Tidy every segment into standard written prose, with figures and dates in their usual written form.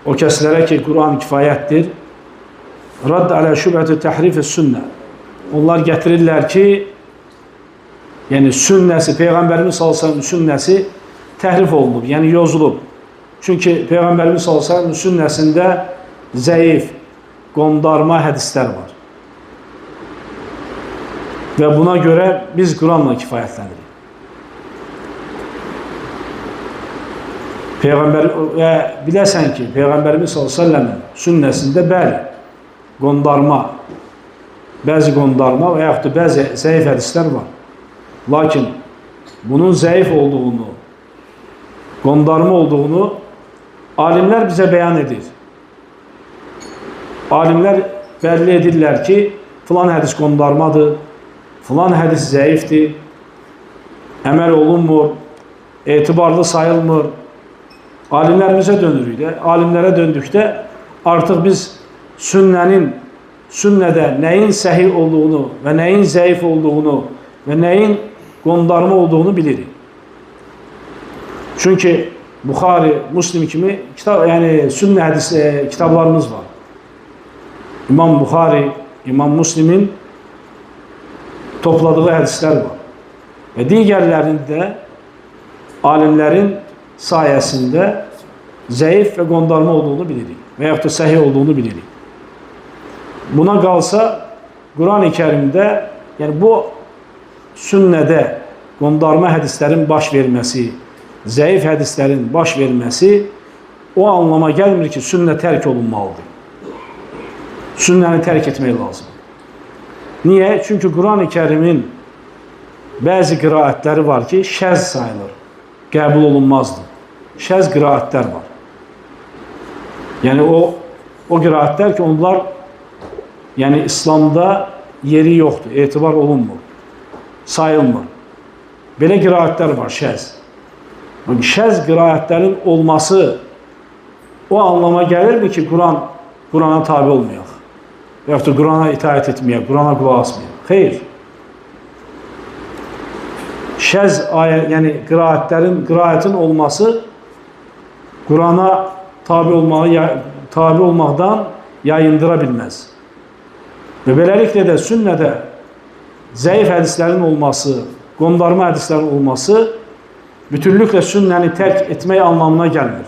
o kəslərə ki, Quran kifayətdir, radd alə şübhətü təhrif-i sünnə. Onlar gətirirlər ki, yəni sünnəsi, Peyğəmbərimiz s.ə.v sünnəsi təhrif olunub, yəni yozulub. Çünki Peyğəmbərimiz s.ə.v sünnəsində zəif, qondarma hədislər var. Və buna görə biz Quranla kifayətlənirik. Və biləsən ki, Peyğəmbərimiz s.ə.v-in sünnəsində bəli, qondarma, bəzi qondarma və yaxud da bəzi zəif hədislər var. Lakin bunun zəif olduğunu, qondarma olduğunu alimlər bizə bəyan edir. Alimlər bəlli edirlər ki, filan hədis qondarmadır, filan hədis zəifdir, əməl olunmur, etibarlı sayılmır. Alimlərimizə dönürük də. Alimlərə döndükdə artıq biz sünnədə nəyin səhih olduğunu və nəyin zəif olduğunu və nəyin qondarma olduğunu bilirik. Çünki Buxari, Müslim kimi sünnə hədis kitablarımız var. İmam Buxari, İmam Müslimin topladığı hədislər var. Və digərlərində alimlərin sayəsində zəif və qondarma olduğunu bilirik və yaxud da səhih olduğunu bilirik. Buna qalsa, Quran-ı Kərimdə, yəni bu sünnədə qondarma hədislərin baş verməsi, zəif hədislərin baş verməsi o anlama gəlmir ki, sünnə tərk olunmalıdır. Sünnəni tərk etmək lazım. Niyə? Çünki Quran-ı Kərimin bəzi qiraətləri var ki, şəz sayılır, qəbul olunmazdır. Şəz qiraətlər var. Yəni o qiraətlər ki, onlar İslamda yeri yoxdur, etibar olunmur, sayılmır. Belə qiraətlər var, şəz. Şəz qiraətlərin olması o anlama gəlirmi ki, Qurana tabi olmayaq və yaxud da Qurana itaət etməyək, Qurana qulaq asmayaq? Xeyr. Şəz qiraətin olması Qurana tabi olmaqdan yayındıra bilməz. Və beləliklə də sünnədə zəif hədislərin olması, qondarma hədislərin olması bütünlüklə sünnəni tərk etmək anlamına gəlmir.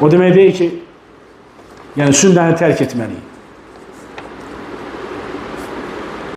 O demək deyil ki, sünnəni tərk etməliyik.